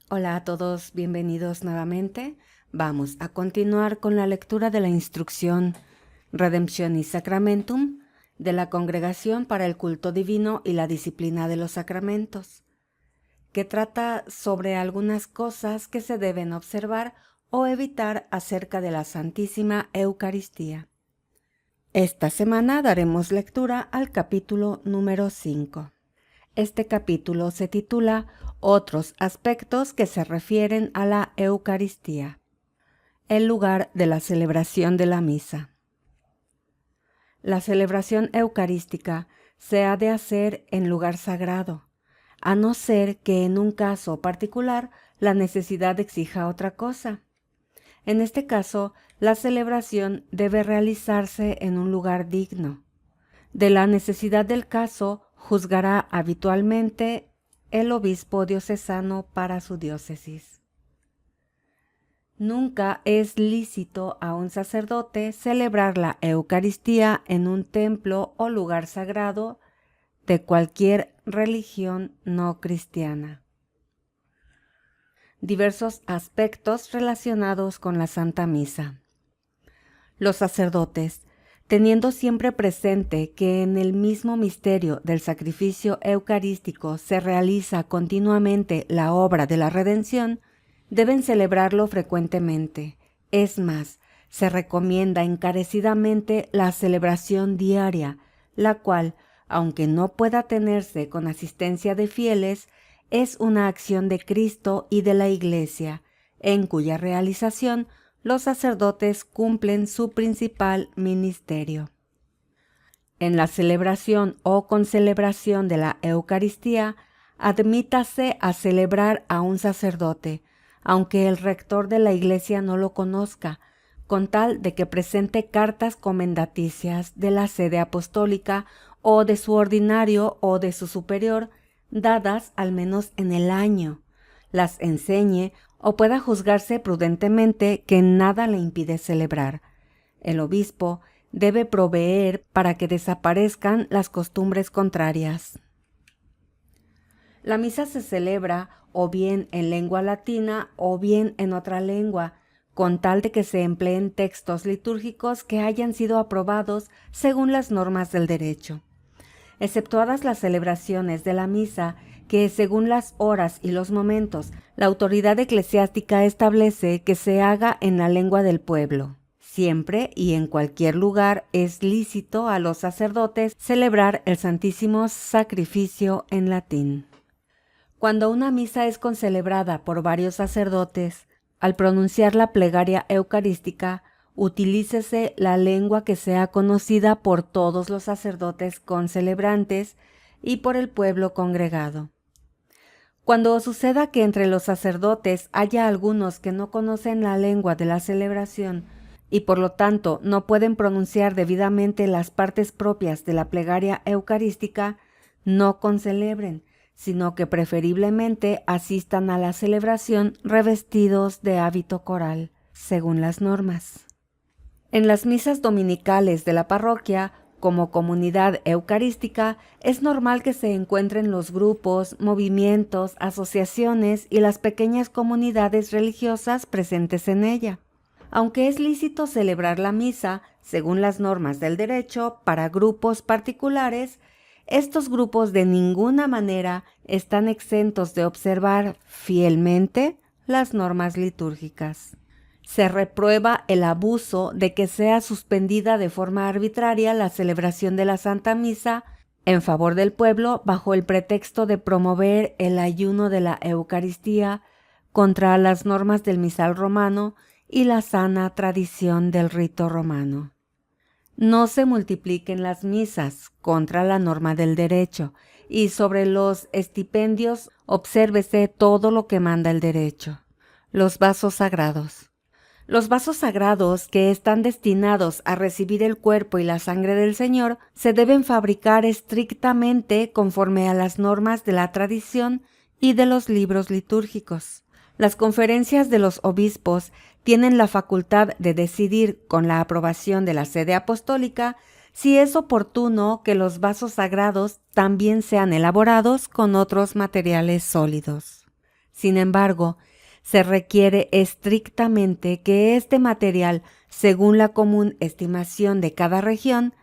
Hola a todos, bienvenidos nuevamente. Vamos a continuar con la lectura de la instrucción Redemptionis Sacramentum de la Congregación para el Culto Divino y la Disciplina de los Sacramentos, que trata sobre algunas cosas que se deben observar o evitar acerca de la Santísima Eucaristía. Esta semana daremos lectura al capítulo número 5. Este capítulo se titula Otros aspectos que se refieren a la Eucaristía. El lugar de la celebración de la misa. La celebración eucarística se ha de hacer en lugar sagrado, a no ser que en un caso particular la necesidad exija otra cosa. En este caso, la celebración debe realizarse en un lugar digno. De la necesidad del caso juzgará habitualmente el obispo diocesano para su diócesis. Nunca es lícito a un sacerdote celebrar la Eucaristía en un templo o lugar sagrado de cualquier religión no cristiana. Diversos aspectos relacionados con la Santa Misa. Los sacerdotes, teniendo siempre presente que en el mismo misterio del sacrificio eucarístico se realiza continuamente la obra de la redención, deben celebrarlo frecuentemente. Es más, se recomienda encarecidamente la celebración diaria, la cual, aunque no pueda tenerse con asistencia de fieles, es una acción de Cristo y de la Iglesia, en cuya realización los sacerdotes cumplen su principal ministerio. En la celebración o concelebración de la Eucaristía, admítase a celebrar a un sacerdote, aunque el rector de la Iglesia no lo conozca, con tal de que presente cartas comendaticias de la sede apostólica o de su ordinario o de su superior, dadas al menos en el año, las enseñe o pueda juzgarse prudentemente que nada le impide celebrar. El obispo debe proveer para que desaparezcan las costumbres contrarias. La misa se celebra o bien en lengua latina o bien en otra lengua, con tal de que se empleen textos litúrgicos que hayan sido aprobados según las normas del derecho. Exceptuadas las celebraciones de la misa, que según las horas y los momentos, la autoridad eclesiástica establece que se haga en la lengua del pueblo. Siempre y en cualquier lugar es lícito a los sacerdotes celebrar el Santísimo Sacrificio en latín. Cuando una misa es concelebrada por varios sacerdotes, al pronunciar la plegaria eucarística, utilícese la lengua que sea conocida por todos los sacerdotes concelebrantes y por el pueblo congregado. Cuando suceda que entre los sacerdotes haya algunos que no conocen la lengua de la celebración y por lo tanto no pueden pronunciar debidamente las partes propias de la plegaria eucarística, no concelebren, sino que preferiblemente asistan a la celebración revestidos de hábito coral, según las normas. En las misas dominicales de la parroquia, como comunidad eucarística, es normal que se encuentren los grupos, movimientos, asociaciones y las pequeñas comunidades religiosas presentes en ella. Aunque es lícito celebrar la misa, según las normas del derecho, para grupos particulares, estos grupos de ninguna manera están exentos de observar fielmente las normas litúrgicas. Se reprueba el abuso de que sea suspendida de forma arbitraria la celebración de la Santa Misa en favor del pueblo bajo el pretexto de promover el ayuno de la Eucaristía contra las normas del misal romano y la sana tradición del rito romano. No se multipliquen las misas contra la norma del derecho, y sobre los estipendios obsérvese todo lo que manda el derecho. Los vasos sagrados. Los vasos sagrados que están destinados a recibir el cuerpo y la sangre del Señor se deben fabricar estrictamente conforme a las normas de la tradición y de los libros litúrgicos. Las conferencias de los obispos tienen la facultad de decidir, con la aprobación de la sede apostólica, si es oportuno que los vasos sagrados también sean elaborados con otros materiales sólidos. Sin embargo, se requiere estrictamente que este material, según la común estimación de cada región,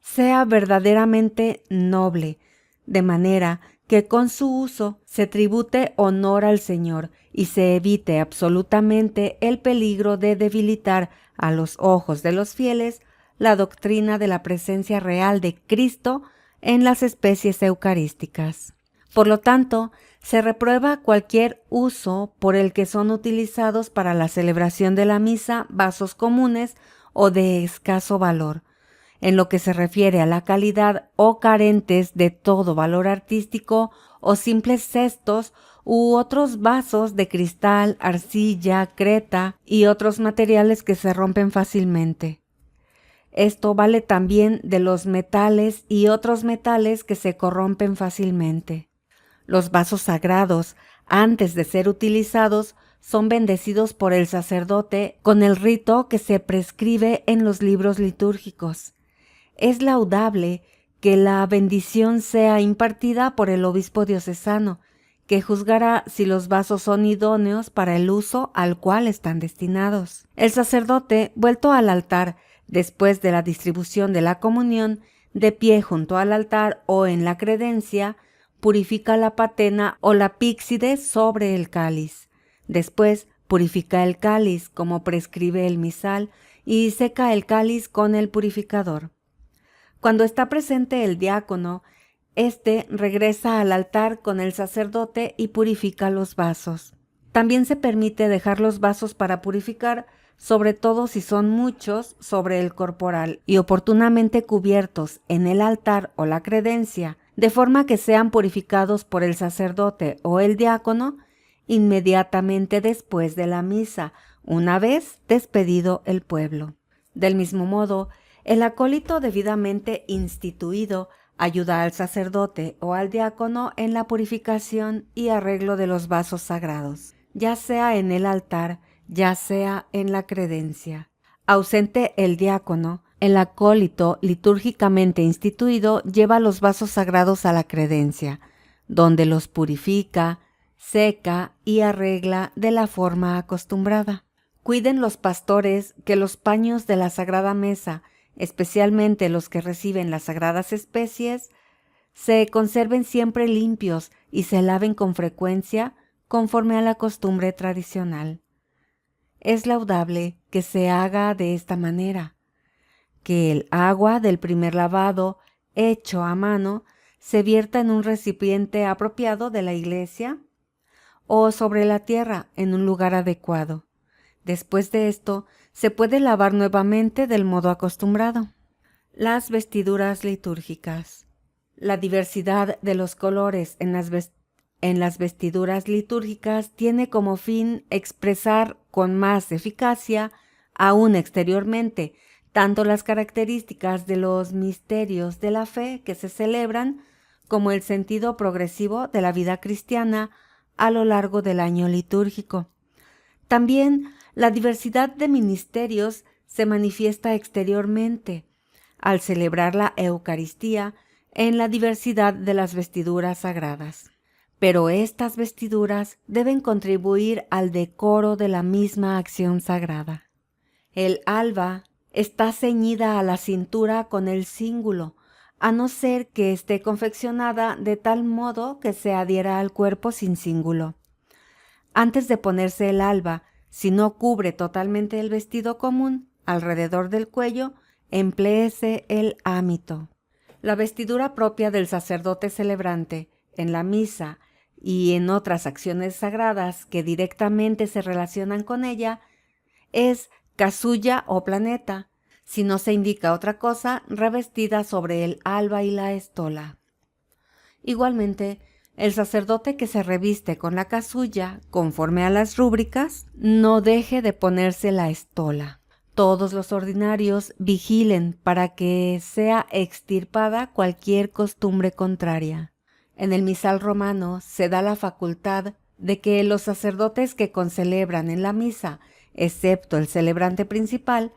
sea verdaderamente noble, de manera que con su uso se tribute honor al Señor y se evite absolutamente el peligro de debilitar a los ojos de los fieles la doctrina de la presencia real de Cristo en las especies eucarísticas. Por lo tanto, se reprueba cualquier uso por el que son utilizados para la celebración de la misa vasos comunes o de escaso valor, en lo que se refiere a la calidad o carentes de todo valor artístico o simples cestos u otros vasos de cristal, arcilla, creta y otros materiales que se rompen fácilmente. Esto vale también de los metales y otros metales que se corrompen fácilmente. Los vasos sagrados, antes de ser utilizados, son bendecidos por el sacerdote con el rito que se prescribe en los libros litúrgicos. Es laudable que la bendición sea impartida por el obispo diocesano, que juzgará si los vasos son idóneos para el uso al cual están destinados. El sacerdote, vuelto al altar, después de la distribución de la comunión, de pie junto al altar o en la credencia, purifica la patena o la píxide sobre el cáliz. Después purifica el cáliz como prescribe el misal y seca el cáliz con el purificador. Cuando está presente el diácono, éste regresa al altar con el sacerdote y purifica los vasos. También se permite dejar los vasos para purificar, sobre todo si son muchos, sobre el corporal y oportunamente cubiertos en el altar o la credencia, de forma que sean purificados por el sacerdote o el diácono inmediatamente después de la misa, una vez despedido el pueblo. Del mismo modo, el acólito debidamente instituido ayuda al sacerdote o al diácono en la purificación y arreglo de los vasos sagrados, ya sea en el altar, ya sea en la credencia. Ausente el diácono, el acólito litúrgicamente instituido lleva los vasos sagrados a la credencia, donde los purifica, seca y arregla de la forma acostumbrada. Cuiden los pastores que los paños de la Sagrada Mesa, especialmente los que reciben las sagradas especies, se conserven siempre limpios y se laven con frecuencia conforme a la costumbre tradicional. Es laudable que se haga de esta manera, que el agua del primer lavado, hecho a mano, se vierta en un recipiente apropiado de la iglesia o sobre la tierra en un lugar adecuado. Después de esto, se puede lavar nuevamente del modo acostumbrado. Las vestiduras litúrgicas. La diversidad de los colores en las vestiduras litúrgicas tiene como fin expresar con más eficacia, aún exteriormente, tanto las características de los misterios de la fe que se celebran, como el sentido progresivo de la vida cristiana a lo largo del año litúrgico. También la diversidad de ministerios se manifiesta exteriormente, al celebrar la Eucaristía en la diversidad de las vestiduras sagradas. Pero estas vestiduras deben contribuir al decoro de la misma acción sagrada. El alba está ceñida a la cintura con el cíngulo, a no ser que esté confeccionada de tal modo que se adhiera al cuerpo sin cíngulo. Antes de ponerse el alba, si no cubre totalmente el vestido común, alrededor del cuello, empléese el ámito. La vestidura propia del sacerdote celebrante en la misa y en otras acciones sagradas que directamente se relacionan con ella es casulla o planeta, si no se indica otra cosa, revestida sobre el alba y la estola. Igualmente, el sacerdote que se reviste con la casulla, conforme a las rúbricas, no deje de ponerse la estola. Todos los ordinarios vigilen para que sea extirpada cualquier costumbre contraria. En el misal romano se da la facultad de que los sacerdotes que concelebran en la misa, excepto el celebrante principal,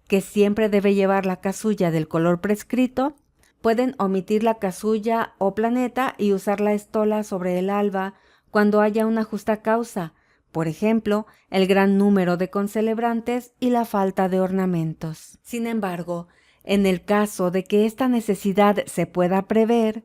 que siempre debe llevar la casulla del color prescrito, pueden omitir la casulla o planeta y usar la estola sobre el alba cuando haya una justa causa, por ejemplo, el gran número de concelebrantes y la falta de ornamentos. Sin embargo, en el caso de que esta necesidad se pueda prever,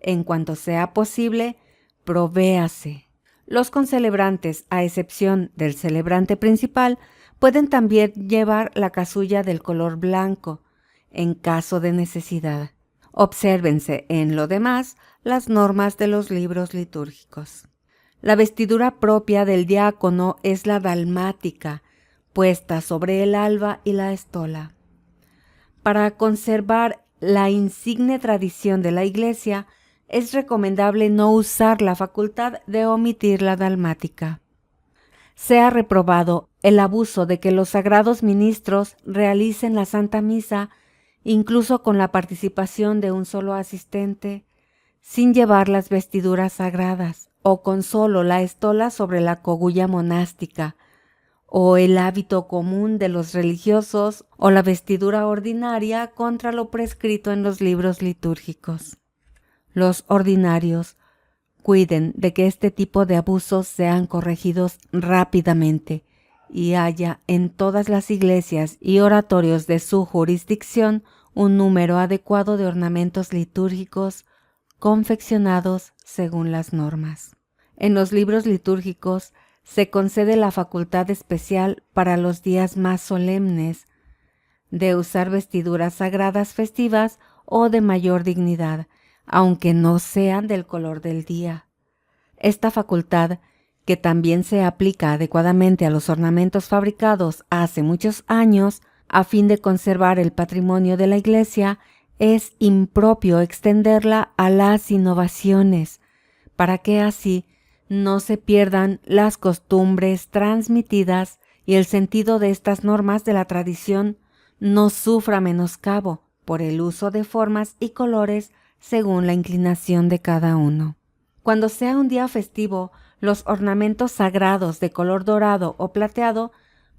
en cuanto sea posible, provéase. Los concelebrantes, a excepción del celebrante principal, pueden también llevar la casulla del color blanco, en caso de necesidad. Obsérvense, en lo demás, las normas de los libros litúrgicos. La vestidura propia del diácono es la dalmática, puesta sobre el alba y la estola. Para conservar la insigne tradición de la Iglesia, es recomendable no usar la facultad de omitir la dalmática. Se ha reprobado el abuso de que los sagrados ministros realicen la Santa Misa, incluso con la participación de un solo asistente, sin llevar las vestiduras sagradas, o con solo la estola sobre la cogulla monástica, o el hábito común de los religiosos, o la vestidura ordinaria contra lo prescrito en los libros litúrgicos. Los ordinarios cuiden de que este tipo de abusos sean corregidos rápidamente y haya en todas las iglesias y oratorios de su jurisdicción un número adecuado de ornamentos litúrgicos confeccionados según las normas. En los libros litúrgicos se concede la facultad especial para los días más solemnes de usar vestiduras sagradas festivas o de mayor dignidad, aunque no sean del color del día. Esta facultad, que también se aplica adecuadamente a los ornamentos fabricados hace muchos años, a fin de conservar el patrimonio de la Iglesia, es impropio extenderla a las innovaciones, para que así no se pierdan las costumbres transmitidas y el sentido de estas normas de la tradición no sufra menoscabo por el uso de formas y colores según la inclinación de cada uno. Cuando sea un día festivo, los ornamentos sagrados de color dorado o plateado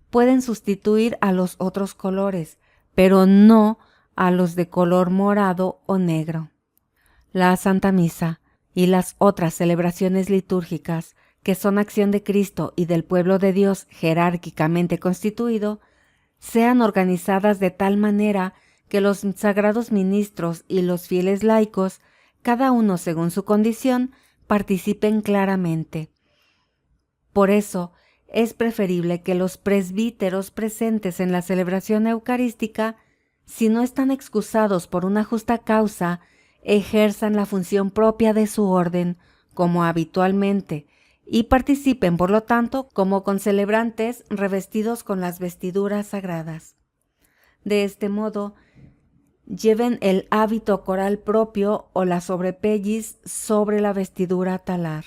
pueden sustituir a los otros colores, pero no a los de color morado o negro. La Santa Misa y las otras celebraciones litúrgicas, que son acción de Cristo y del pueblo de Dios jerárquicamente constituido, sean organizadas de tal manera que los sagrados ministros y los fieles laicos, cada uno según su condición, participen claramente. Por eso, es preferible que los presbíteros presentes en la celebración eucarística, si no están excusados por una justa causa, ejerzan la función propia de su orden, como habitualmente, y participen, por lo tanto, como concelebrantes revestidos con las vestiduras sagradas. De este modo, lleven el hábito coral propio o la sobrepelliz sobre la vestidura talar.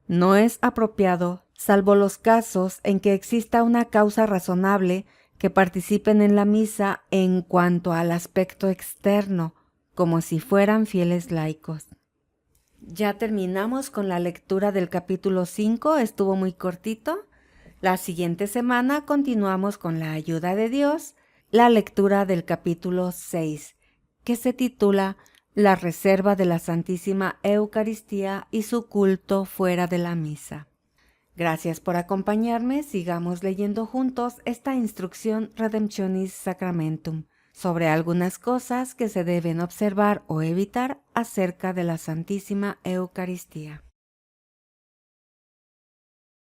No es apropiado, salvo los casos en que exista una causa razonable, que participen en la misa en cuanto al aspecto externo, como si fueran fieles laicos. Ya terminamos con la lectura del capítulo 5, estuvo muy cortito. La siguiente semana continuamos con la ayuda de Dios, la lectura del capítulo 6, que se titula La reserva de la Santísima Eucaristía y su culto fuera de la misa. Gracias por acompañarme, sigamos leyendo juntos esta instrucción Redemptionis Sacramentum sobre algunas cosas que se deben observar o evitar acerca de la Santísima Eucaristía.